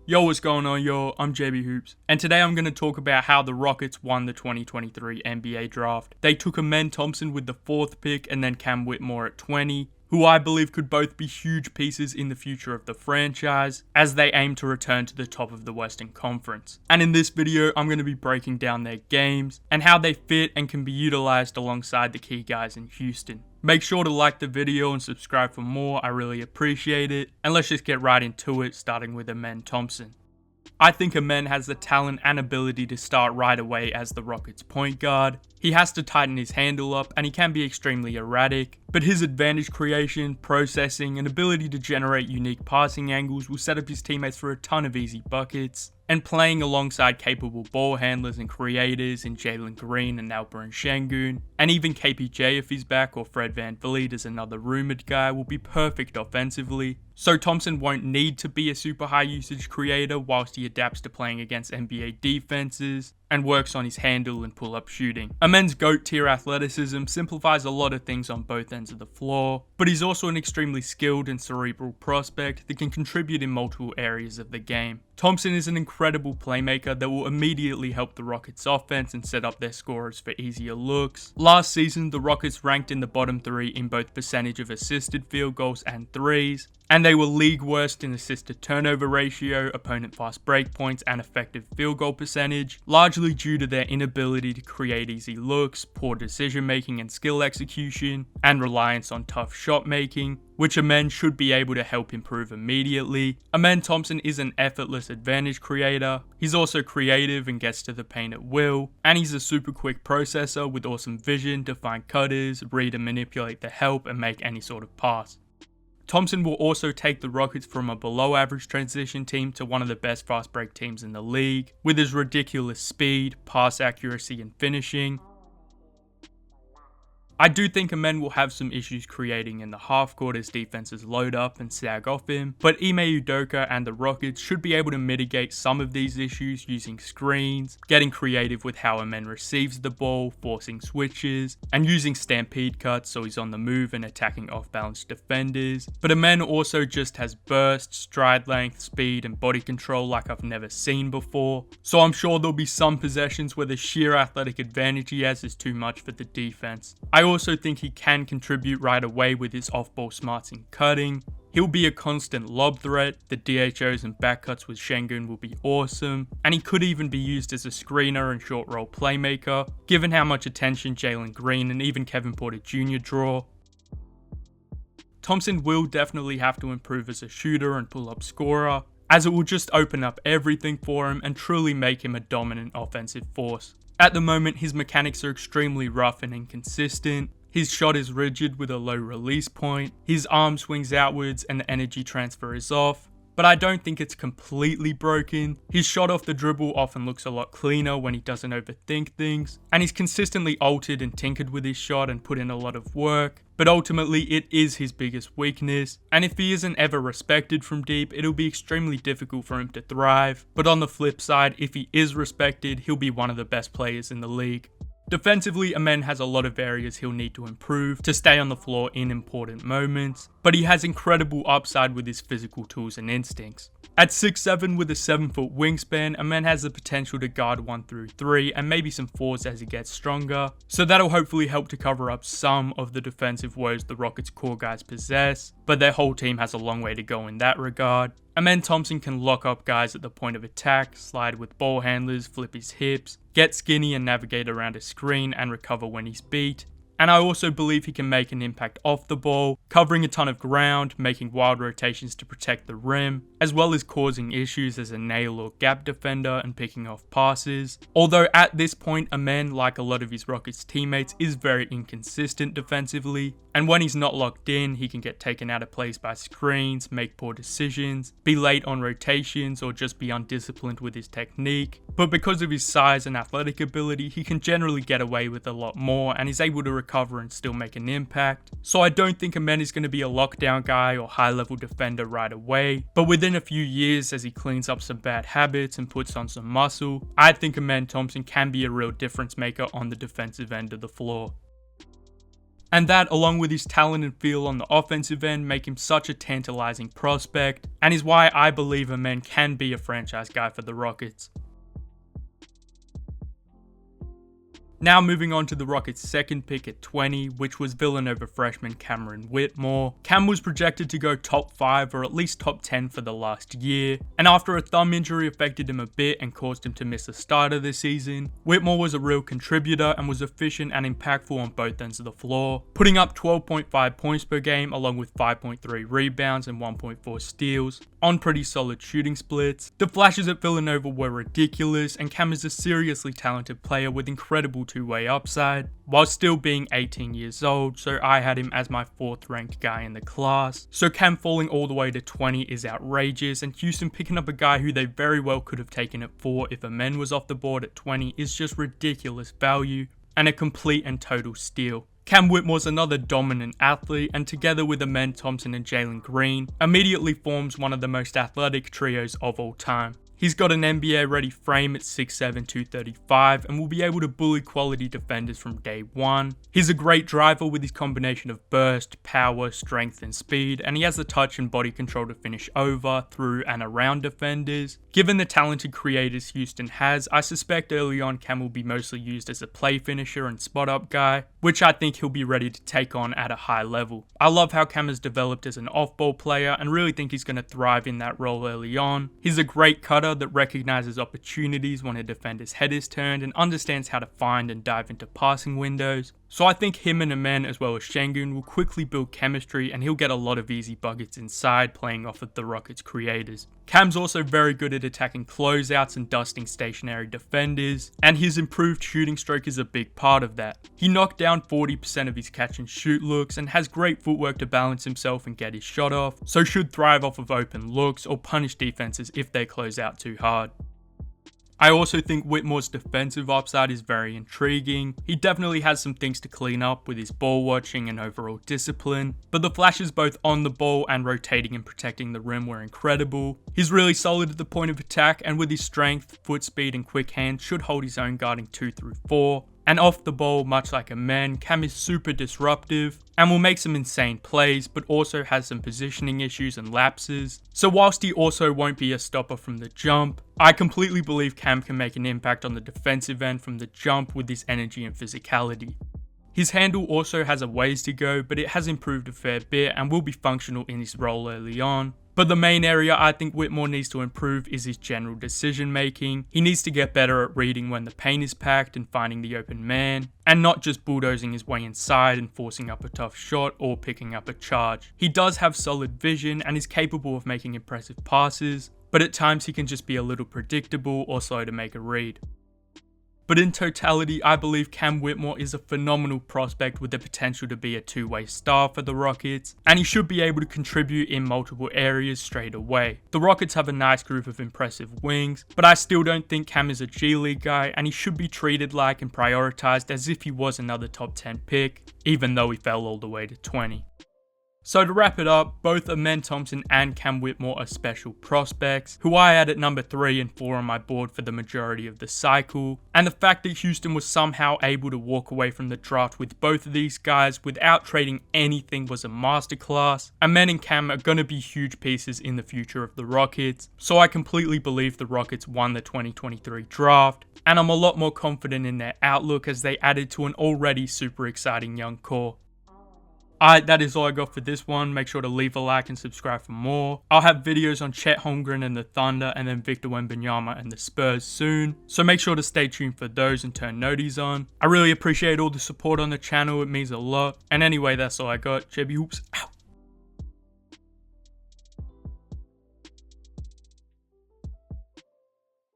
Yo, what's going on, yo? I'm JB Hoops, and today I'm going to talk about how the Rockets won the 2023 NBA draft. They took Amen Thompson with the 4th pick and then Cam Whitmore at 20, who I believe could both be huge pieces in the future of the franchise as they aim to return to the top of the Western Conference. And in this video, I'm going to be breaking down their games and how they fit and can be utilized alongside the key guys in Houston. Make sure to like the video and subscribe for more, I really appreciate it. And let's just get right into it, starting with Amen Thompson. I think Amen has the talent and ability to start right away as the Rockets' point guard. He has to tighten his handle up and he can be extremely erratic, but his advantage creation, processing, and ability to generate unique passing angles will set up his teammates for a ton of easy buckets. And playing alongside capable ball handlers and creators in Jalen Green and Alperen Sengun, and even KPJ if he's back, or Fred VanVleet as another rumored guy, will be perfect offensively. So Thompson won't need to be a super high usage creator whilst he adapts to playing against NBA defenses and works on his handle and pull-up shooting. Amen's GOAT tier athleticism simplifies a lot of things on both ends of the floor, but he's also an extremely skilled and cerebral prospect that can contribute in multiple areas of the game. Thompson is an incredible playmaker that will immediately help the Rockets' offense and set up their scorers for easier looks. Last season, the Rockets ranked in the bottom 3 in both percentage of assisted field goals and threes, and they were league worst in assist to turnover ratio, opponent fast break points, and effective field goal percentage, largely due to their inability to create easy looks, poor decision making and skill execution, and reliance on tough shot making, which Amen should be able to help improve immediately. Amen Thompson is an effortless advantage creator. He's also creative and gets to the paint at will, and he's a super quick processor with awesome vision to find cutters, read and manipulate the help, and make any sort of pass. Thompson will also take the Rockets from a below average transition team to one of the best fast break teams in the league, with his ridiculous speed, pass accuracy, and finishing. I do think Amen will have some issues creating in the half court as defenses load up and sag off him, but Ime Udoka and the Rockets should be able to mitigate some of these issues using screens, getting creative with how Amen receives the ball, forcing switches, and using stampede cuts so he's on the move and attacking off-balance defenders. But Amen also just has burst, stride length, speed, and body control like I've never seen before, so I'm sure there'll be some possessions where the sheer athletic advantage he has is too much for the defense. I also think he can contribute right away with his off-ball smarts and cutting. He'll be a constant lob threat, the DHOs and back cuts with Sengun will be awesome, and he could even be used as a screener and short roll playmaker, given how much attention Jalen Green and even Kevin Porter Jr. draw. Thompson will definitely have to improve as a shooter and pull-up scorer, as it will just open up everything for him and truly make him a dominant offensive force. At the moment, his mechanics are extremely rough and inconsistent. His shot is rigid with a low release point, his arm swings outwards and the energy transfer is off, but I don't think it's completely broken. His shot off the dribble often looks a lot cleaner when he doesn't overthink things, and he's consistently altered and tinkered with his shot and put in a lot of work, but ultimately it is his biggest weakness, and if he isn't ever respected from deep, it'll be extremely difficult for him to thrive. But on the flip side, if he is respected, he'll be one of the best players in the league. Defensively, Amen has a lot of areas he'll need to improve to stay on the floor in important moments, but he has incredible upside with his physical tools and instincts. At 6'7" with a 7-foot wingspan, Amen has the potential to guard 1 through 3 and maybe some 4s as he gets stronger, so that'll hopefully help to cover up some of the defensive woes the Rockets' core guys possess, but their whole team has a long way to go in that regard. Amen Thompson can lock up guys at the point of attack, slide with ball handlers, flip his hips, get skinny and navigate around a screen and recover when he's beat. And I also believe he can make an impact off the ball, covering a ton of ground, making wild rotations to protect the rim, as well as causing issues as a nail or gap defender and picking off passes. Although at this point, Amen, like a lot of his Rockets teammates, is very inconsistent defensively, and when he's not locked in, he can get taken out of place by screens, make poor decisions, be late on rotations, or just be undisciplined with his technique. But because of his size and athletic ability, he can generally get away with a lot more and is able to recover and still make an impact. So I don't think Amen is going to be a lockdown guy or high level defender right away, but within a few years as he cleans up some bad habits and puts on some muscle, I think Amen Thompson can be a real difference maker on the defensive end of the floor. And that, along with his talent and feel on the offensive end, make him such a tantalizing prospect, and is why I believe Amen can be a franchise guy for the Rockets. Now moving on to the Rockets' second pick at 20, which was Villanova freshman Cameron Whitmore. Cam was projected to go top 5 or at least top 10 for the last year, and after a thumb injury affected him a bit and caused him to miss the start of the season, Whitmore was a real contributor and was efficient and impactful on both ends of the floor, putting up 12.5 points per game along with 5.3 rebounds and 1.4 steals on pretty solid shooting splits. The flashes at Villanova were ridiculous, and Cam is a seriously talented player with incredible two-way upside, while still being 18 years old, so I had him as my 4th ranked guy in the class. So Cam falling all the way to 20 is outrageous, and Houston picking up a guy who they very well could have taken at 4 if Amen was off the board at 20 is just ridiculous value, and a complete and total steal. Cam Whitmore's another dominant athlete, and together with Amen Thompson and Jalen Green, immediately forms one of the most athletic trios of all time. He's got an NBA ready frame at 6'7", 235 and will be able to bully quality defenders from day one. He's a great driver with his combination of burst, power, strength and speed, and he has the touch and body control to finish over, through and around defenders. Given the talented creators Houston has, I suspect early on Cam will be mostly used as a play finisher and spot up guy, which I think he'll be ready to take on at a high level. I love how Cam has developed as an off-ball player and really think he's going to thrive in that role early on. He's a great cutter that recognizes opportunities when a defender's head is turned and understands how to find and dive into passing windows. So I think him and Amen as well as Şengün will quickly build chemistry, and he'll get a lot of easy buckets inside playing off of the Rockets creators. Cam's also very good at attacking closeouts and dusting stationary defenders, and his improved shooting stroke is a big part of that. He knocked down 40% of his catch and shoot looks and has great footwork to balance himself and get his shot off, so should thrive off of open looks or punish defenses if they close out too hard. I also think Whitmore's defensive upside is very intriguing. He definitely has some things to clean up with his ball watching and overall discipline, but the flashes both on the ball and rotating and protecting the rim were incredible. He's really solid at the point of attack, and with his strength, foot speed and quick hands should hold his own guarding 2 through 4. And off the ball, much like Amen, Cam is super disruptive and will make some insane plays, but also has some positioning issues and lapses. So whilst he also won't be a stopper from the jump, I completely believe Cam can make an impact on the defensive end from the jump with his energy and physicality. His handle also has a ways to go, but it has improved a fair bit and will be functional in his role early on. But the main area I think Whitmore needs to improve is his general decision making. He needs to get better at reading when the paint is packed and finding the open man, and not just bulldozing his way inside and forcing up a tough shot or picking up a charge. He does have solid vision and is capable of making impressive passes, but at times he can just be a little predictable or slow to make a read. But in totality, I believe Cam Whitmore is a phenomenal prospect with the potential to be a two-way star for the Rockets, and he should be able to contribute in multiple areas straight away. The Rockets have a nice group of impressive wings, but I still don't think Cam is a G League guy, and he should be treated like and prioritized as if he was another top 10 pick, even though he fell all the way to 20. So to wrap it up, both Amen Thompson and Cam Whitmore are special prospects, who I had at number 3 and 4 on my board for the majority of the cycle, and the fact that Houston was somehow able to walk away from the draft with both of these guys without trading anything was a masterclass. Amen and Cam are going to be huge pieces in the future of the Rockets, so I completely believe the Rockets won the 2023 draft, and I'm a lot more confident in their outlook as they added to an already super exciting young core. Alright, that is all I got for this one. Make sure to leave a like and subscribe for more. I'll have videos on Chet Holmgren and the Thunder, and then Victor Wembanyama and the Spurs soon, so make sure to stay tuned for those and turn noties on. I really appreciate all the support on the channel, it means a lot. And anyway, that's all I got. JB Hoops.